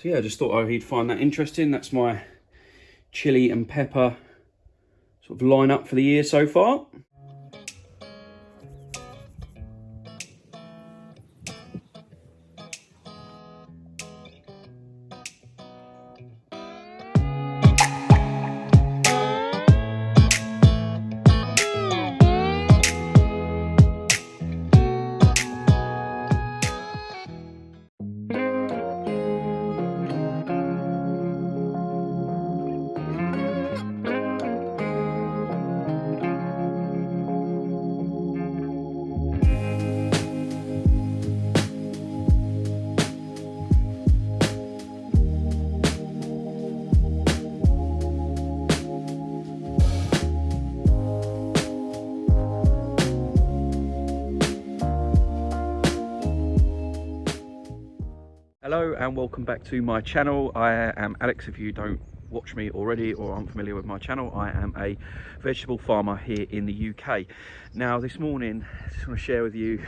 So yeah, I just thought he'd find that interesting. That's my chili and pepper sort of line up for the year so far. Hello and welcome back to my channel. I am Alex. If you don't watch me already or aren't familiar with my channel, I am a vegetable farmer here in the UK. Now this morning I just want to share with you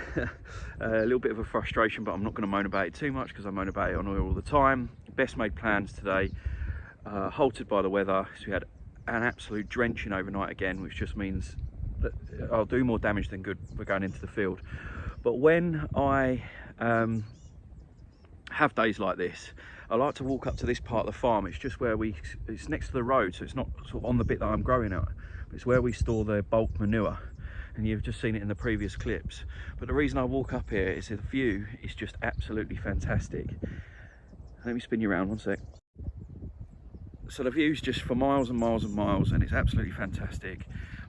a little bit of a frustration, but I'm not going to moan about it too much because I moan about it on oil all the time. Best made plans today, halted by the weather, so we had an absolute drenching overnight again, which just means that I'll do more damage than good for going into the field. But when I have days like this, I like to walk up to this part of the farm. It's just where it's next to the road, so it's not sort of on the bit that I'm growing at, but it's where we store the bulk manure, and you've just seen it in the previous clips. But the reason I walk up here is the view is just absolutely fantastic. Let me spin you around one sec. So the view's just for miles and miles and miles, and it's absolutely fantastic.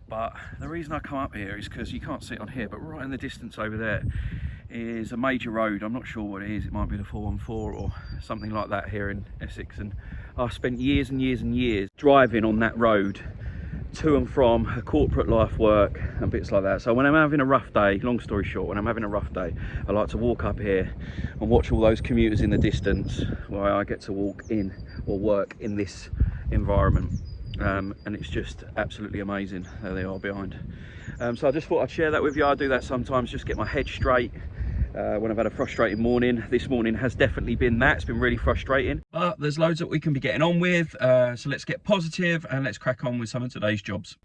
But the reason I come up here is because you can't see it on here, but right in the distance over there is a major road. I'm not sure what it is. It might be the 414 or something like that here in Essex, and I've spent years and years and years driving on that road to and from a corporate life, work and bits like that. So when I'm having a rough day, long story short, when I'm having a rough day, I like to walk up here and watch all those commuters in the distance while I get to walk in or work in this environment. And it's just absolutely amazing. There they are behind. So I just thought I'd share that with you. I do that sometimes, just get my head straight when I've had a frustrating morning. This morning has definitely been that. It's been really frustrating, but there's loads that we can be getting on with. So let's get positive and let's crack on with some of today's jobs.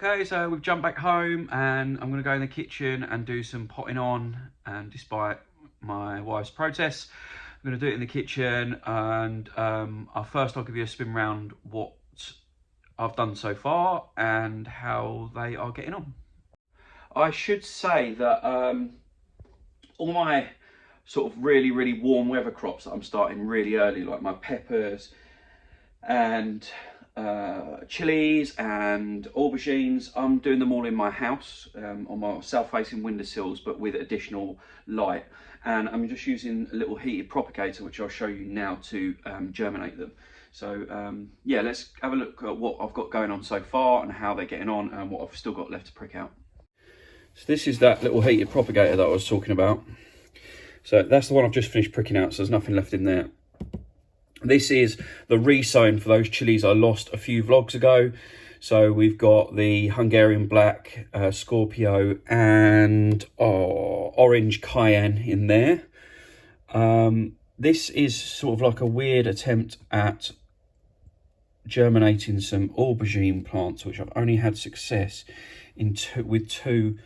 Okay, so we've jumped back home and I'm going to go in the kitchen and do some potting on, and despite my wife's protests, I'm going to do it in the kitchen. And I'll give you a spin round what I've done so far and how they are getting on. I should say that all my sort of really warm weather crops that I'm starting really early, like my peppers and chilies and aubergines, I'm doing them all in my house on my south-facing windowsills, but with additional light, and I'm just using a little heated propagator, which I'll show you now, to germinate them. So yeah, let's have a look at what I've got going on so far and how they're getting on and what I've still got left to prick out. So this is that little heated propagator that I was talking about. So that's the one I've just finished pricking out, so there's nothing left in there. This is the resown for those chilies I lost a few vlogs ago. So we've got the Hungarian Black, Scorpio and Orange Cayenne in there. This is sort of like a weird attempt at germinating some aubergine plants, which I've only had success in with two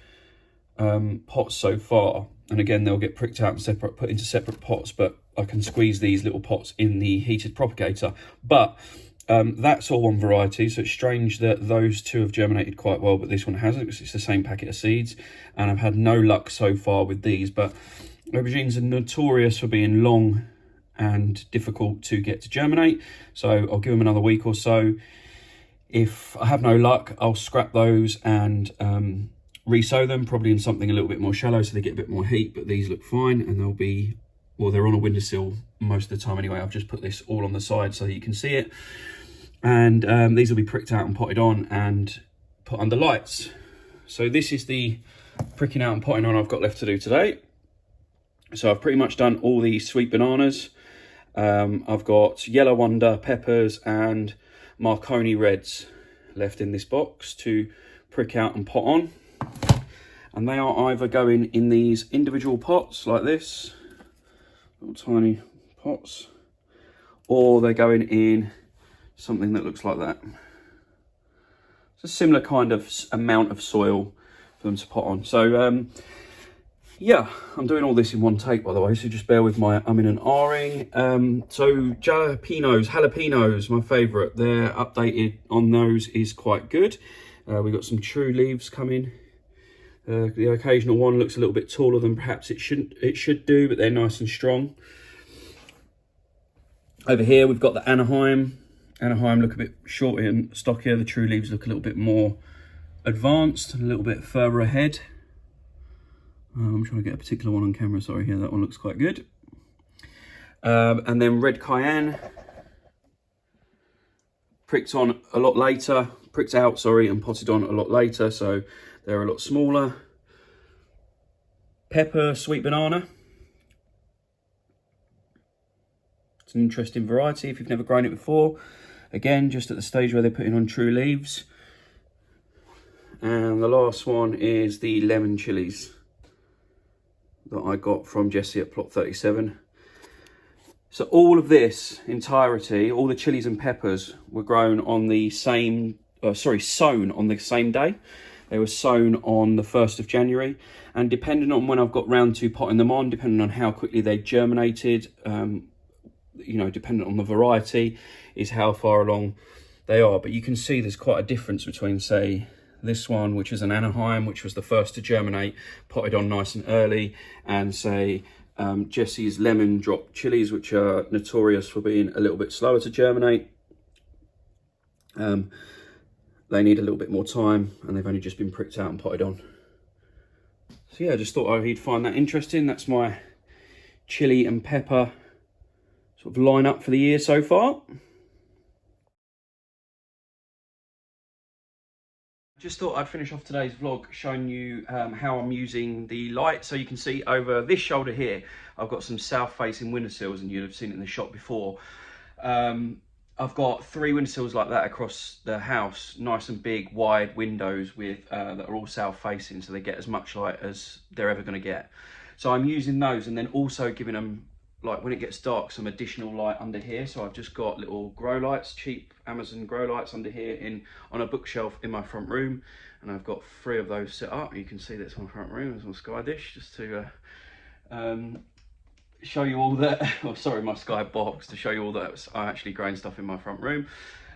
pots so far. And again, they'll get pricked out and put into separate pots, but I can squeeze these little pots in the heated propagator. But that's all one variety, so it's strange that those two have germinated quite well, but this one hasn't, because it's the same packet of seeds. And I've had no luck so far with these, but aubergines are notorious for being long and difficult to get to germinate. So I'll give them another week or so. If I have no luck, I'll scrap those and re-sow them, probably in something a little bit more shallow so they get a bit more heat, but these look fine and they'll be, well, they're on a windowsill most of the time anyway. I've just put this all on the side so that you can see it. And these will be pricked out and potted on and put under lights. So this is the pricking out and potting on I've got left to do today. So I've pretty much done all the sweet bananas. I've got yellow wonder peppers and Marconi reds left in this box to prick out and pot on. And they are either going in these individual pots like this, little tiny pots, or they're going in something that looks like that. It's a similar kind of amount of soil for them to pot on. So yeah, I'm doing all this in one take, by the way, so just bear with my umming and ahhing. So jalapenos, my favourite. Their updated on those is quite good. We've got some true leaves coming. The occasional one looks a little bit taller than perhaps it should do, but they're nice and strong. Over here we've got the Anaheim. Anaheim look a bit shorter and stockier. The true leaves look a little bit more advanced and a little bit further ahead. I'm trying to get a particular one on camera, sorry, here, that one looks quite good. And then red cayenne, pricked out, and potted on a lot later, so they're a lot smaller. Pepper, sweet banana. It's an interesting variety if you've never grown it before. Again, just at the stage where they're putting on true leaves. And the last one is the lemon chilies that I got from Jesse at plot 37. So all of this entirety, all the chilies and peppers were grown on the same, sown on the same day. They were sown on the 1st of January. And depending on when I've got round to potting them on, depending on how quickly they germinated, you know, dependent on the variety, is how far along they are. But you can see there's quite a difference between, say, this one, which is an Anaheim, which was the first to germinate, potted on nice and early, and say Jesse's lemon drop chilies, which are notorious for being a little bit slower to germinate. They need a little bit more time, and they've only just been pricked out and potted on. So yeah, I just thought he'd find that interesting. That's my chili and pepper sort of line up for the year so far. Just thought I'd finish off today's vlog showing you how I'm using the light. So you can see over this shoulder here, I've got some south facing windowsills, and you'll have seen it in the shop before. I've got 3 windowsills like that across the house, nice and big, wide windows with that are all south facing, so they get as much light as they're ever going to get. So I'm using those, and then also giving them, like when it gets dark, some additional light under here. So I've just got little grow lights, cheap Amazon grow lights under here on a bookshelf in my front room, and I've got 3 of those set up. You can see that's my front room. There's my sky dish, just to show you all that, oh sorry, my sky box, to show you all that I'm actually growing stuff in my front room.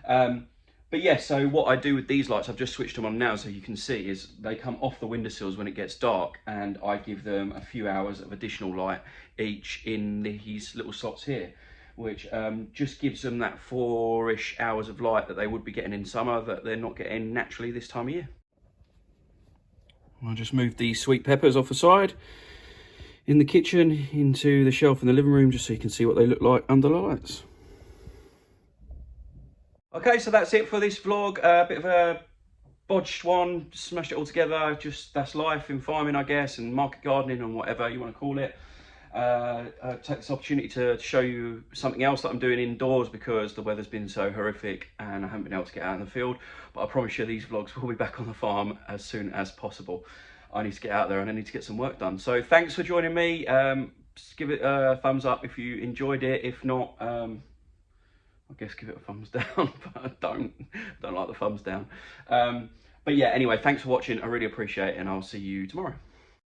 But yeah, so what I do with these lights, I've just switched them on now so you can see, is they come off the windowsills when it gets dark, and I give them a few hours of additional light each in these little slots here, which just gives them that 4-ish hours of light that they would be getting in summer that they're not getting naturally this time of year. I'll just move the sweet peppers off the side in the kitchen into the shelf in the living room, just so you can see what they look like under the lights. Okay, so that's it for this vlog. A bit of a bodged one, smashed it all together. Just, that's life in farming, I guess, and market gardening, and whatever you want to call it. I take this opportunity to show you something else that I'm doing indoors, because the weather's been so horrific and I haven't been able to get out in the field. But I promise you these vlogs will be back on the farm as soon as possible. I need to get out there and I need to get some work done. So thanks for joining me. Just give it a thumbs up if you enjoyed it. If not, I guess give it a thumbs down, but I don't like the thumbs down. But yeah, anyway, thanks for watching. I really appreciate it, and I'll see you tomorrow.